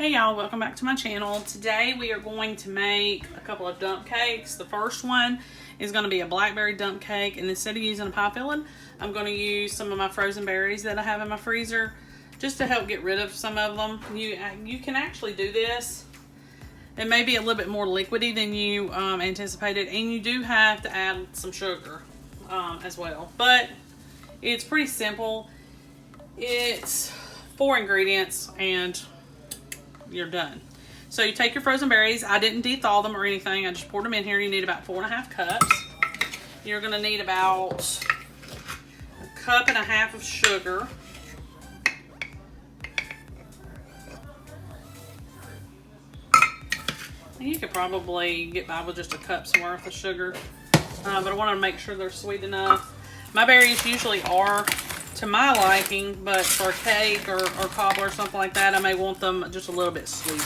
Hey y'all, welcome back to my channel. Today we are going to make a couple of dump cakes. The first one is going to be a blackberry dump cake, and instead of using a pie filling, I'm going to use some of my frozen berries that I have in my freezer just to help get rid of some of them. You can actually do this. It may be a little bit more liquidy than you anticipated, and you do have to add some sugar as well. But it's pretty simple. It's 4 ingredients and you're done. So you take your frozen berries. I didn't de-thaw them or anything. I just poured them in here. You need about 4.5 cups. You're going to need about 1.5 cups of sugar. And you could probably get by with just a cup's worth of sugar. But I want to make sure they're sweet enough. My berries usually are to my liking, but for a cake or cobbler or something like that, I may want them just a little bit sweet.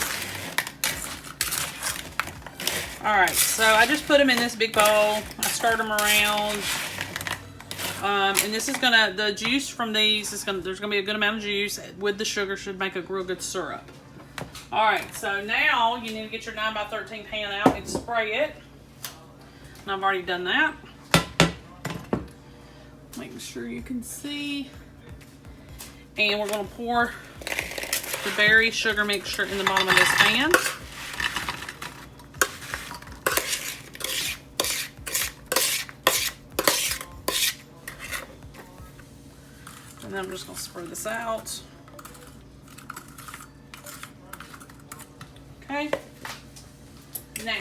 Alright, so I just put them in this big bowl. I stir them around. And this is gonna, the juice from these is gonna, there's gonna be a good amount of juice with the sugar, should make a real good syrup. Alright, so now you need to get your 9x13 pan out and spray it. And I've already done that. Making sure you can see. And we're going to pour the berry sugar mixture in the bottom of this pan. And then I'm just going to spread this out. Okay. Now,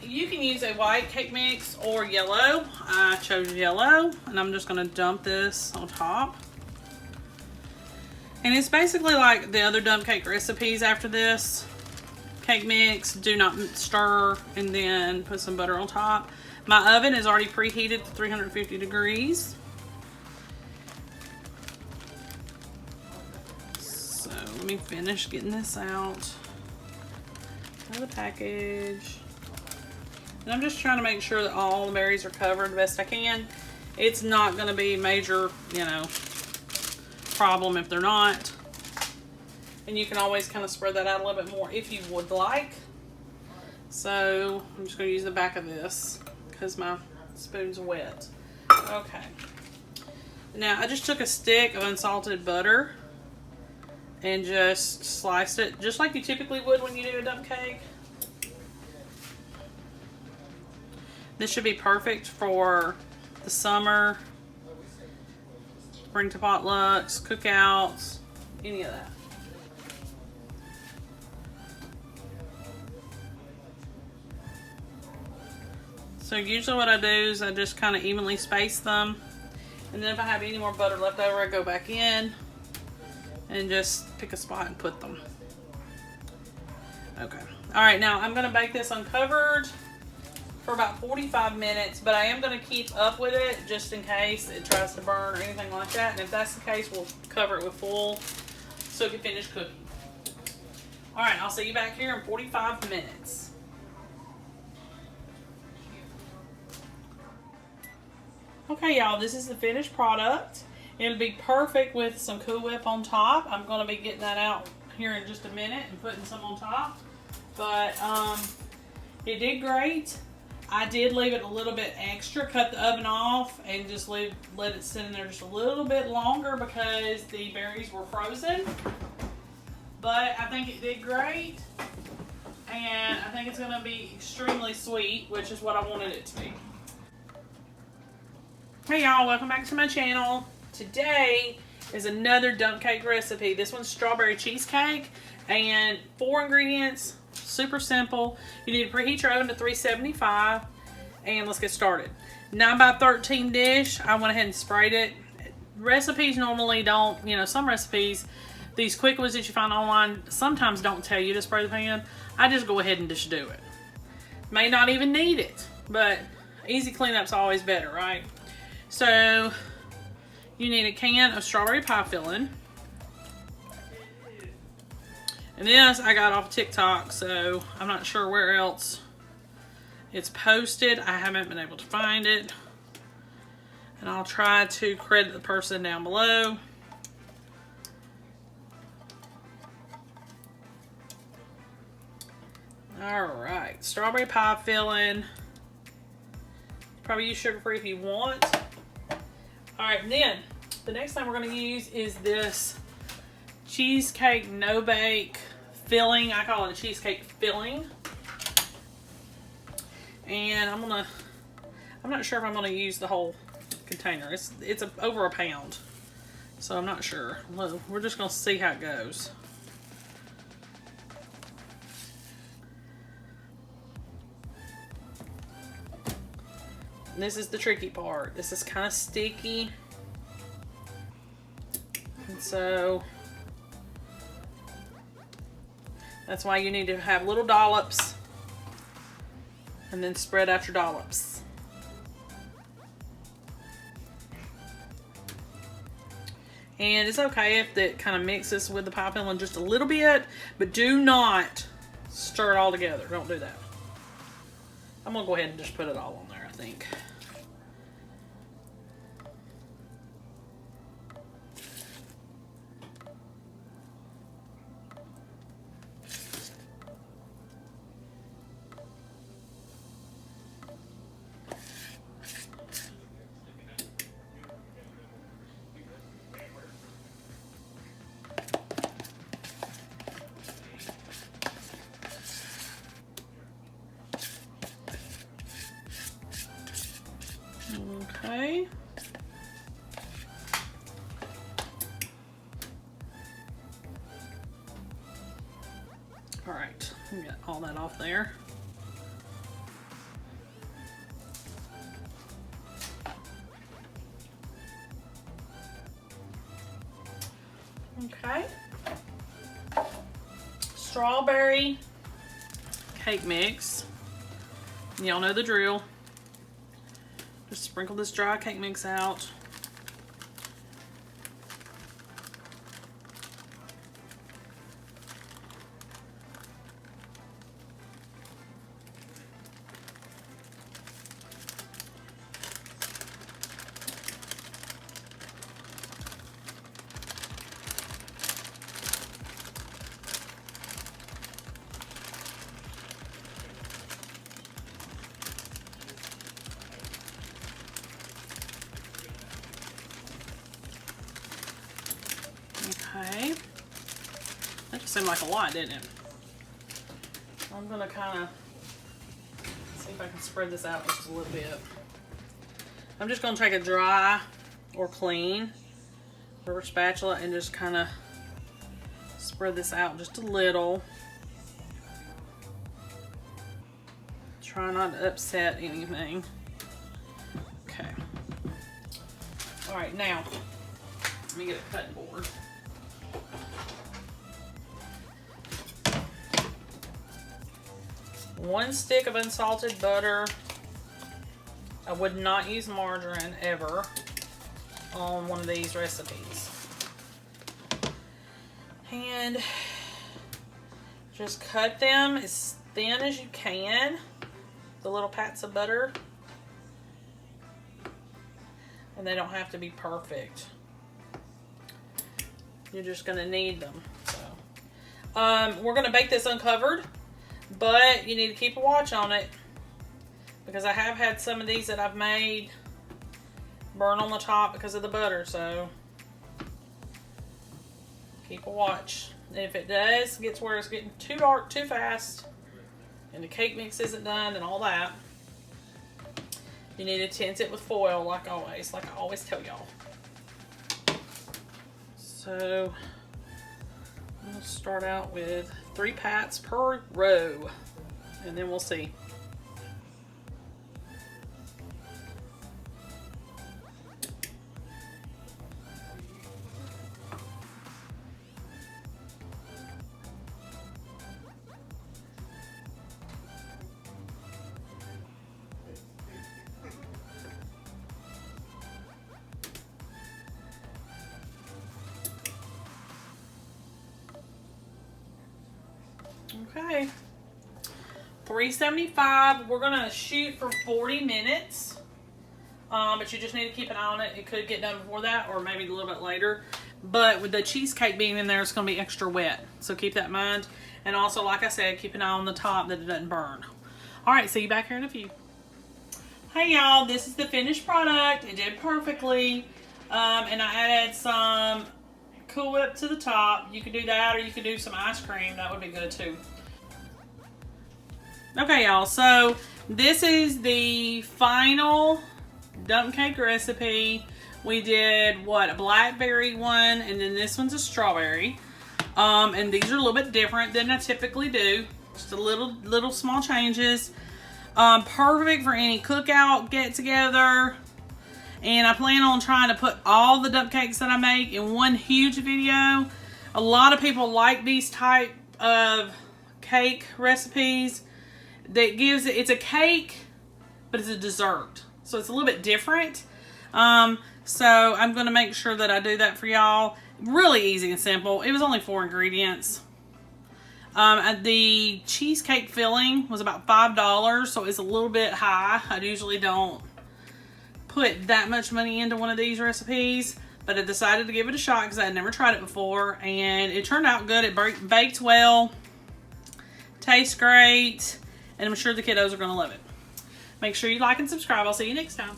you can use a white cake mix or yellow. I chose yellow, and I'm just going to dump this on top. And it's basically like the other dump cake recipes after this. Cake mix, do not stir, and then put some butter on top. My oven is already preheated to 350 degrees. So let me finish getting this out of the package. And I'm just trying to make sure that all the berries are covered the best I can. It's not going to be a major, problem if they're not. And you can always kind of spread that out a little bit more if you would like. So I'm just going to use the back of this because my spoon's wet. Okay. Now I just took a stick of unsalted butter and just sliced it just like you typically would when you do a dump cake. This should be perfect for the summer, bring to potlucks, cookouts, any of that. So usually what I do is I just kind of evenly space them. And then if I have any more butter left over, I go back in and just pick a spot and put them. Okay. All right, now I'm going to bake this uncovered for about 45 minutes, but I am going to keep up with it just in case it tries to burn or anything like that. And if that's the case, we'll cover it with foil so it can finish cooking. All right, I'll see you back here in 45 minutes. Okay, y'all, this is the finished product. It'll be perfect with some Cool Whip on top. I'm going to be getting that out here in just a minute and putting some on top. But it did great. I did leave it a little bit extra, cut the oven off, and just let it sit in there just a little bit longer because the berries were frozen. But I think it did great. And I think it's going to be extremely sweet, which is what I wanted it to be. Hey y'all, welcome back to my channel. Today is another dump cake recipe. This one's strawberry cheesecake and 4 ingredients. Super simple. You need to preheat your oven to 375 and let's get started. 9x13 dish. I went ahead and sprayed it. Recipes normally don't, some recipes, these quick ones that you find online, sometimes don't tell you to spray the pan. I just go ahead and just do it. May not even need it, but easy cleanup's always better, right? So you need a can of strawberry pie filling. And this I got off TikTok, so I'm not sure where else it's posted. I haven't been able to find it. And I'll try to credit the person down below. All right, strawberry pie filling. Probably use sugar-free if you want. All right, and then the next thing we're gonna use is this cheesecake no-bake filling. I call it a cheesecake filling. And I'm not sure if I'm gonna use the whole container. It's over a pound, so I'm not sure. We're just gonna see how it goes. And this is the tricky part. This is kind of sticky, and so that's why you need to have little dollops and then spread out your dollops. And it's okay if that kind of mixes with the pie filling just a little bit, but do not stir it all together. Don't do that. I'm gonna go ahead and just put it all on there, I think. Okay. All right, get all that off there. Okay. Strawberry cake mix. Y'all know the drill. Just sprinkle this dry cake mix out. Okay, that just seemed like a lot, didn't it? I'm gonna kind of see if I can spread this out just a little bit. I'm just gonna take a dry or clean rubber spatula and just kind of spread this out just a little. Try not to upset anything. Okay. All right, now let me get a cutting board. One stick of unsalted butter. I would not use margarine ever on one of these recipes. And just cut them as thin as you can, the little pats of butter. And they don't have to be perfect. You're just gonna need them. So, we're gonna bake this uncovered, but you need to keep a watch on it because I have had some of these that I've made burn on the top because of the butter. So keep a watch. And if it does get to where it's getting too dark too fast and the cake mix isn't done and all that, you need to tint it with foil like I always tell y'all. So I'm going to start out with 3 pats per row and then we'll see. Okay, 375. We're gonna shoot for 40 minutes, but you just need to keep an eye on it. It could get done before that, or maybe a little bit later. But with the cheesecake being in there, it's gonna be extra wet, so keep that in mind. And also, like I said, keep an eye on the top that it doesn't burn. All right, see you back here in a few. Hey y'all, this is the finished product. It did perfectly. And I added some Cool Whip to the top. You could do that, or you could do some ice cream. That would be good too. Okay y'all, so this is the final dump cake recipe. We did, what, a blackberry one, and then this one's a strawberry. And these are a little bit different than I typically do. Just a little small changes. Perfect for any cookout get together. And I plan on trying to put all the dump cakes that I make in one huge video. A lot of people like these type of cake recipes. That gives it, it's a cake, but it's a dessert. So it's a little bit different. So I'm going to make sure that I do that for y'all. Really easy and simple. It was only 4 ingredients. The cheesecake filling was about $5, so it's a little bit high. I usually don't put that much money into one of these recipes, but I decided to give it a shot because I had never tried it before, and it turned out good. It baked well, tastes great, and I'm sure the kiddos are going to love it. Make sure you like and subscribe. I'll see you next time.